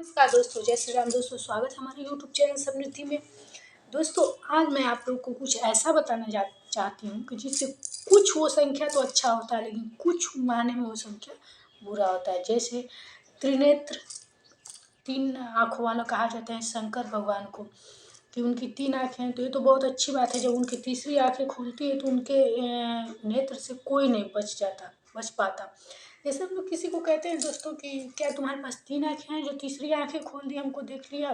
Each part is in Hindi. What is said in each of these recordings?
नमस्कार दोस्तों, जय श्री राम। दोस्तों, स्वागत है हमारे यूट्यूब चैनल समृद्धि में। दोस्तों, आज मैं आप लोग को कुछ ऐसा बताना चाहती हूँ कि जिससे कुछ वो संख्या तो अच्छा होता है, लेकिन कुछ मायने में वो संख्या बुरा होता है। जैसे त्रिनेत्र, तीन आँखों वाला कहा जाता है शंकर भगवान को कि उनकी तीन आँखें हैं। तो ये तो बहुत अच्छी बात है। जब उनकी तीसरी आँखें खुलती है तो उनके नेत्र से कोई नहीं बच पाता। जैसे हम लोग किसी को कहते हैं दोस्तों कि क्या तुम्हारे पास तीन आँखें हैं, जो तीसरी आँखें खोल दी, हमको देख लिया।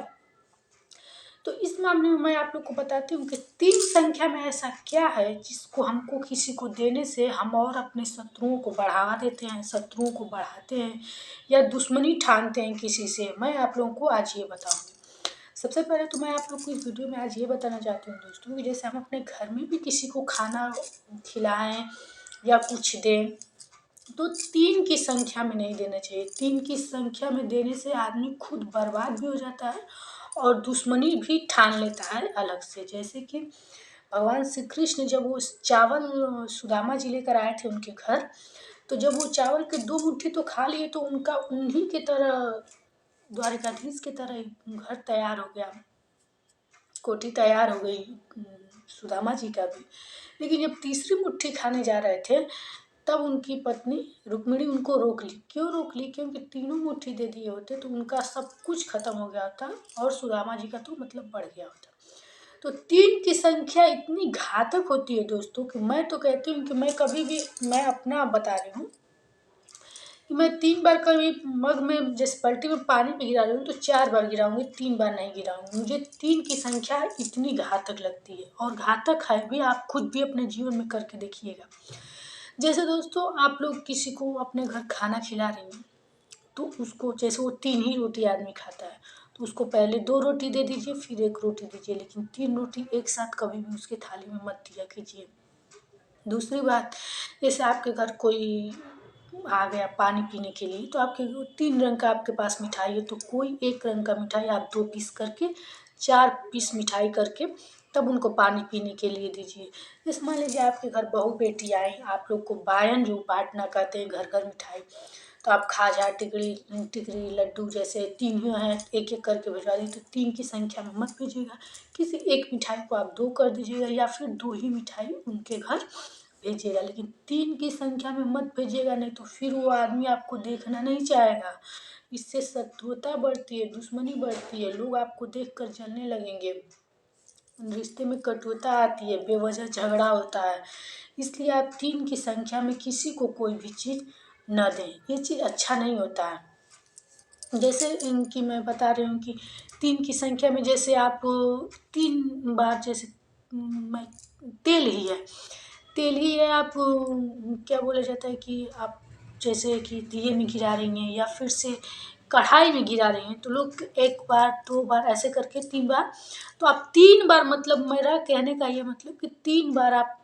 तो इस मामले में मैं आप लोग को बताती हूँ कि तीन संख्या में ऐसा क्या है जिसको हमको किसी को देने से हम और अपने शत्रुओं को बढ़ावा देते हैं, शत्रुओं को बढ़ाते हैं या दुश्मनी ठानते हैं किसी से। मैं आप लोगों को आज ये बताऊँगी। सबसे पहले तो मैं आप लोग को इस वीडियो में आज ये बताना चाहती हूँ दोस्तों कि जैसे हम अपने घर में भी किसी को खाना खिलाएं या कुछ दें तो तीन की संख्या में नहीं देना चाहिए। तीन की संख्या में देने से आदमी खुद बर्बाद भी हो जाता है और दुश्मनी भी ठान लेता है अलग से। जैसे कि भगवान श्री कृष्ण जब वो चावल सुदामा जी लेकर आए थे उनके घर, तो जब वो चावल के दो मुट्ठी तो खा लिए तो उनका उन्हीं की तरह, द्वारिकाधीश की तरह घर तैयार हो गया, कोठी तैयार हो गई सुदामा जी का भी। लेकिन जब तीसरी मुट्ठी खाने जा रहे थे तब उनकी पत्नी रुक्मिणी उनको रोक ली। क्यों रोक ली? क्योंकि तीनों मुट्ठी दे दिए होते तो उनका सब कुछ खत्म हो गया होता और सुदामा जी का तो मतलब बढ़ गया होता। तो तीन की संख्या इतनी घातक होती है दोस्तों कि मैं तो कहती हूँ कि मैं कभी भी, मैं अपना बता रही हूँ कि मैं 3 बार कभी मग में जैसे बाल्टी में पानी भी गिरा रही हूँ तो 4 बार गिराऊंगी, 3 बार नहीं गिराऊंगी। मुझे 3 की संख्या इतनी घातक लगती है और घातक है भी। आप खुद भी अपने जीवन में करके देखिएगा। जैसे दोस्तों, आप लोग किसी को अपने घर खाना खिला रही हैं तो उसको, जैसे वो 3 ही रोटी आदमी खाता है तो उसको पहले 2 रोटी दे दीजिए, फिर 1 रोटी दीजिए, लेकिन 3 रोटी एक साथ कभी भी उसके थाली में मत दिया कीजिए। दूसरी बात, जैसे आपके घर कोई आ गया पानी पीने के लिए तो आपके 3 रंग का आपके पास मिठाई है तो कोई 1 रंग का मिठाई आप 2 पीस करके, 4 पीस मिठाई करके तब उनको पानी पीने के लिए दीजिए। जैसे मान लीजिए आपके घर बहू बेटी आई, आप लोग को बायन जो बाँटना कहते हैं घर घर मिठाई, तो आप खाजा, टिकड़ी टिकरी, लड्डू जैसे 3 ही हैं, एक-एक करके भिजवा दी। तो 3 की संख्या में मत भेजिएगा। किसी एक मिठाई को आप 2 कर दीजिएगा या फिर 2 ही मिठाई उनके घर भेजिएगा, लेकिन 3 की संख्या में मत भेजिएगा, नहीं तो फिर वो आदमी आपको देखना नहीं चाहेगा। इससे शत्रुता बढ़ती है, दुश्मनी बढ़ती है, लोग आपको देखकर जलने लगेंगे, रिश्ते में कटुता आती है, बेवजह झगड़ा होता है। इसलिए आप 3 की संख्या में किसी को कोई भी चीज़ न दें, ये चीज़ अच्छा नहीं होता है। जैसे इनकी मैं बता रही हूँ कि 3 की संख्या में जैसे आप 3 बार, जैसे मैं तेल ही है, तेल ही है, आप क्या बोला जाता है कि आप जैसे कि दिए में गिरा रही हैं या फिर से कढ़ाई में गिरा रही हैं तो लोग 1 बार 2 बार ऐसे करके 3 बार, तो आप 3 बार, मतलब मेरा कहने का ये मतलब कि 3 बार आप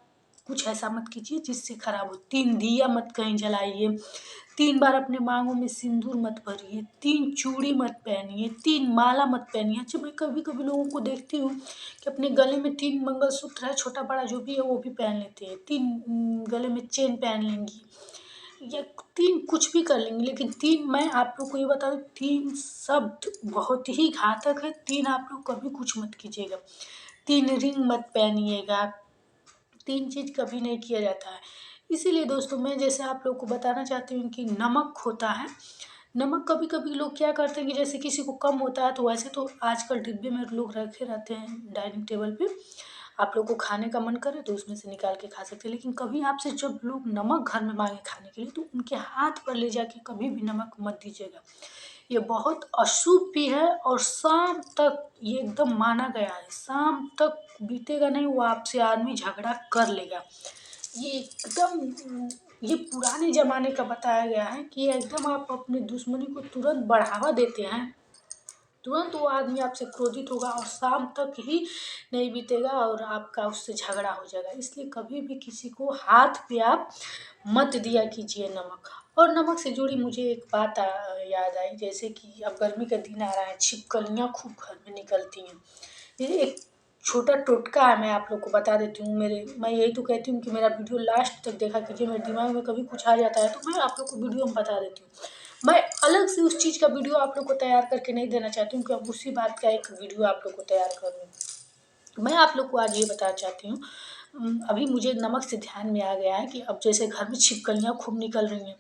कुछ ऐसा मत कीजिए जिससे खराब हो। 3 दिया मत कहीं जलाइए, 3 बार अपने मांगों में सिंदूर मत भरिए, 3 चूड़ी मत पहनिए, 3 माला मत पहनिए। अच्छा, मैं कभी-कभी लोगों को देखती हूँ कि अपने गले में 3 मंगलसूत्र है, छोटा-बड़ा जो भी है वो भी पहन लेते हैं, 3 गले में चेन पहन लेंगी या 3 कुछ भी कर लेंगी, लेकिन 3, मैं आप लोग को ये बता दूँ, 3 शब्द बहुत ही घातक है। 3 आप लोग कभी कुछ मत कीजिएगा। 3 रिंग मत पहनिएगा, 3 चीज़ कभी नहीं किया जाता है। इसीलिए दोस्तों, मैं जैसे आप लोग को बताना चाहती हूँ कि नमक होता है, नमक कभी-कभी लोग क्या करते हैं कि जैसे किसी को कम होता है तो वैसे तो आजकल डिब्बे में लोग रखे रहते हैं डाइनिंग टेबल पे, आप लोग को खाने का मन करे तो उसमें से निकाल के खा सकते हैं। लेकिन कभी आपसे जब लोग नमक घर में माँगे खाने के लिए तो उनके हाथ पर ले जाके कभी भी नमक मत दीजिएगा। ये बहुत अशुभ भी है और शाम तक ये एकदम माना गया है, शाम तक बीतेगा नहीं वो आपसे आदमी झगड़ा कर लेगा। ये एकदम, ये पुराने ज़माने का बताया गया है कि एकदम आप अपनी दुश्मनी को तुरंत बढ़ावा देते हैं, तुरंत वो आदमी आपसे क्रोधित होगा और शाम तक ही नहीं बीतेगा और आपका उससे झगड़ा हो जाएगा। इसलिए कभी भी किसी को हाथ पे आप मत दिया कीजिए नमक। और नमक से जुड़ी मुझे एक बात याद आई, जैसे कि अब गर्मी का दिन आ रहा है, छिपकलियाँ खूब घर में निकलती हैं। ये एक छोटा टोटका है, मैं आप लोग को बता देती हूँ। मैं यही तो कहती हूँ कि मेरा वीडियो लास्ट तक देखा कीजिए, मेरे दिमाग में कभी कुछ आ जाता है तो मैं आप लोग को वीडियो में बता देती हूँ। मैं अलग से उस चीज़ का वीडियो आप लोग को तैयार करके नहीं देना चाहती हूँ कि अब उसी बात का एक वीडियो आप लोग को तैयार कर दूँ। मैं आप लोग को आज ये बताना चाहती हूँ, अभी मुझे नमक से ध्यान में आ गया है कि अब जैसे घर में छिपकलियाँ खूब निकल रही हैं,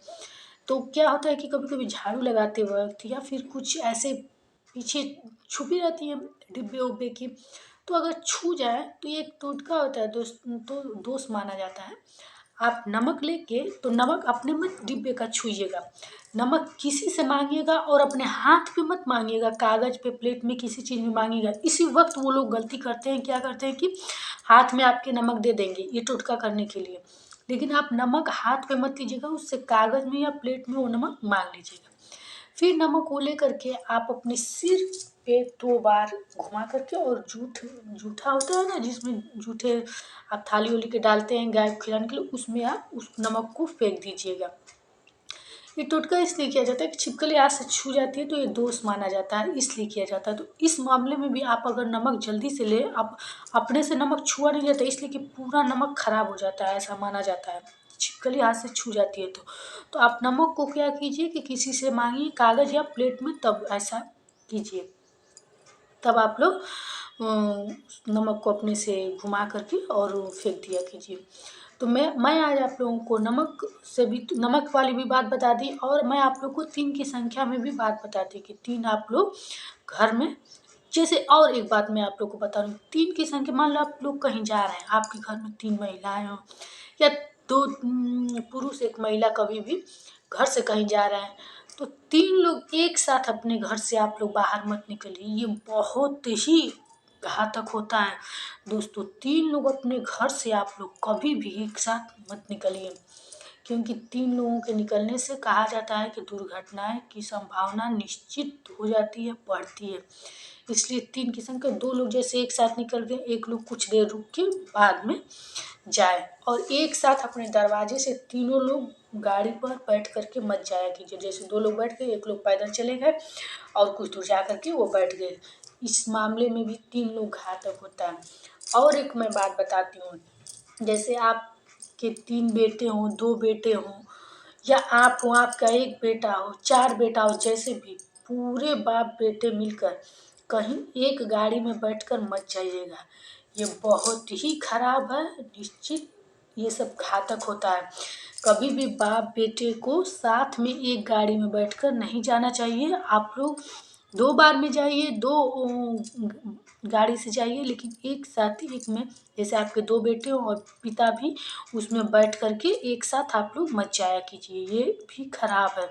तो क्या होता है कि कभी-कभी झाड़ू लगाते वक़्त या फिर कुछ ऐसे पीछे छुपी रहती हैं डिब्बे-उब्बे की, तो अगर छू जाए तो ये एक टोटका होता है दोस्त, तो दोष माना जाता है। आप नमक लेके तो नमक अपने मत डिब्बे का छूइएगा, नमक किसी से माँगिएगा और अपने हाथ पे मत माँगिएगा, कागज़ पे, प्लेट में, किसी चीज़ में माँगिएगा। इसी वक़्त वो लोग गलती करते हैं, क्या करते हैं कि हाथ में आपके नमक दे देंगे ये टोटका करने के लिए। लेकिन आप नमक हाथ पे मत लीजिएगा, उससे कागज़ में या प्लेट में वो नमक माँग लीजिएगा। फिर नमक को लेकर के आप अपने सिर पे 2 बार घुमा करके, और जूठा होता है ना जिसमें जूठे आप थाली-वाली के डालते हैं गाय को खिलाने के लिए, उसमें आप उस नमक को फेंक दीजिएगा। ये टोटका इसलिए किया जाता है कि छिपकली हाथ से छू जाती है तो ये दोष माना जाता है, इसलिए किया जाता है। तो इस मामले में भी आप अगर नमक जल्दी से लें, आप अपने से नमक छुआ नहीं जाता, इसलिए कि पूरा नमक खराब हो जाता है, ऐसा माना जाता है। छिपकली हाथ से छू जाती है तो आप नमक को क्या कीजिए कि किसी से माँगिए कागज़ या प्लेट में, तब ऐसा कीजिए। तब आप लोग नमक को अपने से घुमा करके और फेंक दिया कीजिए। तो मैं आज आप लोगों को नमक से भी, नमक वाली भी बात बता दी, और मैं आप लोग को 3 की संख्या में भी बात बता दी कि 3 आप लोग घर में, जैसे और एक बात मैं आप लोग को बता रही हूँ, 3 की संख्या, मान लो आप लोग कहीं जा रहे हैं, आपके घर में 3 महिलाएँ हों या 2 पुरुष 1 महिला, कभी भी घर से कहीं जा रहे हैं, तो 3 लोग एक साथ अपने घर से आप लोग बाहर मत निकलिए, ये बहुत ही घातक होता है। दोस्तों 3 लोग अपने घर से आप लोग कभी भी एक साथ मत निकलिए, क्योंकि 3 लोगों के निकलने से कहा जाता है कि दुर्घटनाएँ की संभावना निश्चित हो जाती है, बढ़ती है। इसलिए 3 की संख्या, 2 लोग जैसे एक साथ निकल गए, 1 लोग कुछ देर रुक के बाद में जाए, और एक साथ अपने दरवाजे से तीनों लोग गाड़ी पर बैठ कर के मत जाया कीजिए। जैसे 2 लोग बैठ गए, 1 लोग पैदल चले गए और कुछ दूर जा कर के वो बैठ गए। इस मामले में भी 3 लोग घातक होता है। और एक मैं बात बताती हूँ, जैसे आपके 3 बेटे हों, 2 बेटे हों, या आप हो, आपका 1 बेटा हो, 4 बेटा हो, जैसे भी पूरे बाप बेटे मिलकर कहीं एक गाड़ी में बैठकर मत जाइएगा। ये बहुत ही खराब है, निश्चित ये सब घातक होता है। कभी भी बाप बेटे को साथ में एक गाड़ी में बैठकर नहीं जाना चाहिए। आप लोग 2 बार में जाइए, 2 गाड़ी से जाइए, लेकिन एक साथ एक में, जैसे आपके 2 बेटे हों और पिता भी, उसमें बैठ कर के एक साथ आप लोग मत जाया कीजिए, ये भी खराब है।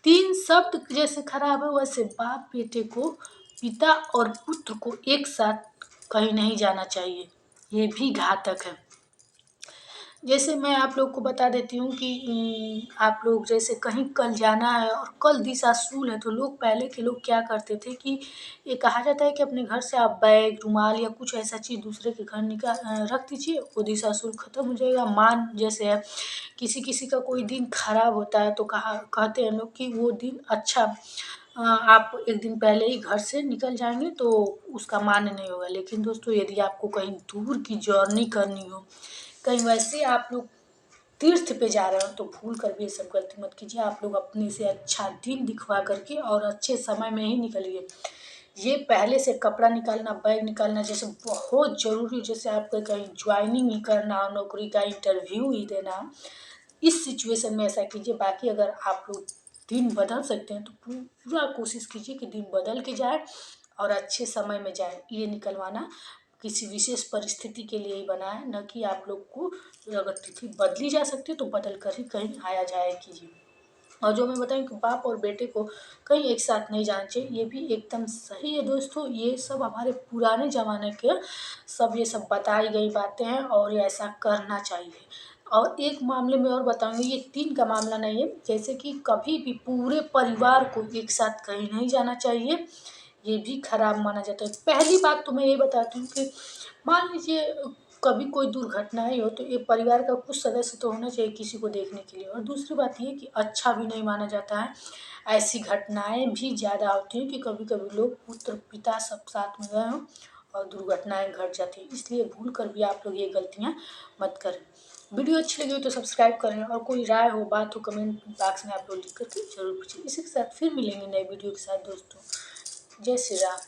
3 शब्द जैसे खराब है, वैसे बाप बेटे को, पिता और पुत्र को एक साथ कहीं नहीं जाना चाहिए, ये भी घातक है। जैसे मैं आप लोग को बता देती हूँ कि आप लोग जैसे कहीं कल जाना है और कल दिशाशूल है, तो लोग, पहले के लोग क्या करते थे कि ये कहा जाता है कि अपने घर से आप बैग, रुमाल या कुछ ऐसा चीज़ दूसरे के घर रख दीजिए, वो दिशाशूल खत्म हो जाएगा। मान जैसे है, किसी का कोई दिन खराब होता है तो कहते हैं लोग कि वो दिन अच्छा, आप एक दिन पहले ही घर से निकल जाएंगे तो उसका मान्य नहीं होगा। लेकिन दोस्तों यदि आपको कहीं दूर की जर्नी करनी हो, कहीं वैसे आप लोग तीर्थ पे जा रहे हो, तो भूल कर भी ये सब गलती मत कीजिए। आप लोग अपने से अच्छा दिन दिखवा करके और अच्छे समय में ही निकलिए। ये पहले से कपड़ा निकालना, बैग निकालना जैसे बहुत ज़रूरी, जैसे आपको कहीं ज्वाइनिंग ही करना हो, नौकरी का इंटरव्यू ही देना हो, इस सिचुएशन में ऐसा कीजिए। बाकी अगर आप लोग दिन बदल सकते हैं तो पूरा कोशिश कीजिए कि दिन बदल के जाए और अच्छे समय में जाए। ये निकलवाना किसी विशेष परिस्थिति के लिए ही बना है, न कि आप लोग को अगर तिथि बदली जा सकती है तो बदल कर ही कहीं आया जाया कीजिए। और जो मैं बताऊँ कि बाप और बेटे को कहीं एक साथ नहीं जाना चाहिए, ये भी एकदम सही है दोस्तों। ये सब हमारे पुराने ज़माने के सब ये सब बताई गई बातें हैं और ये ऐसा करना चाहिए। और एक मामले में और बताऊँगी, ये 3 का मामला नहीं है, जैसे कि कभी भी पूरे परिवार को एक साथ कहीं नहीं जाना चाहिए, ये भी खराब माना जाता है। पहली बात तो मैं ये बताती हूँ कि मान लीजिए कभी कोई दुर्घटना ही हो, तो ये परिवार का कुछ सदस्य तो होना चाहिए किसी को देखने के लिए। और दूसरी बात ये कि अच्छा भी नहीं माना जाता है। ऐसी घटनाएँ भी ज़्यादा होती हैं कि कभी-कभी लोग पुत्र-पिता सब साथ में गए हों और दुर्घटनाएँ घट जाती हैं। इसलिए भूल कर भी आप लोग ये गलतियाँ मत करें। वीडियो अच्छी लगी हो तो सब्सक्राइब करें, और कोई राय हो, बात हो, कमेंट बॉक्स में आप लोग लिख करके जरूर पूछिए। इसी के साथ फिर मिलेंगे नए वीडियो के साथ दोस्तों। जय श्री राम।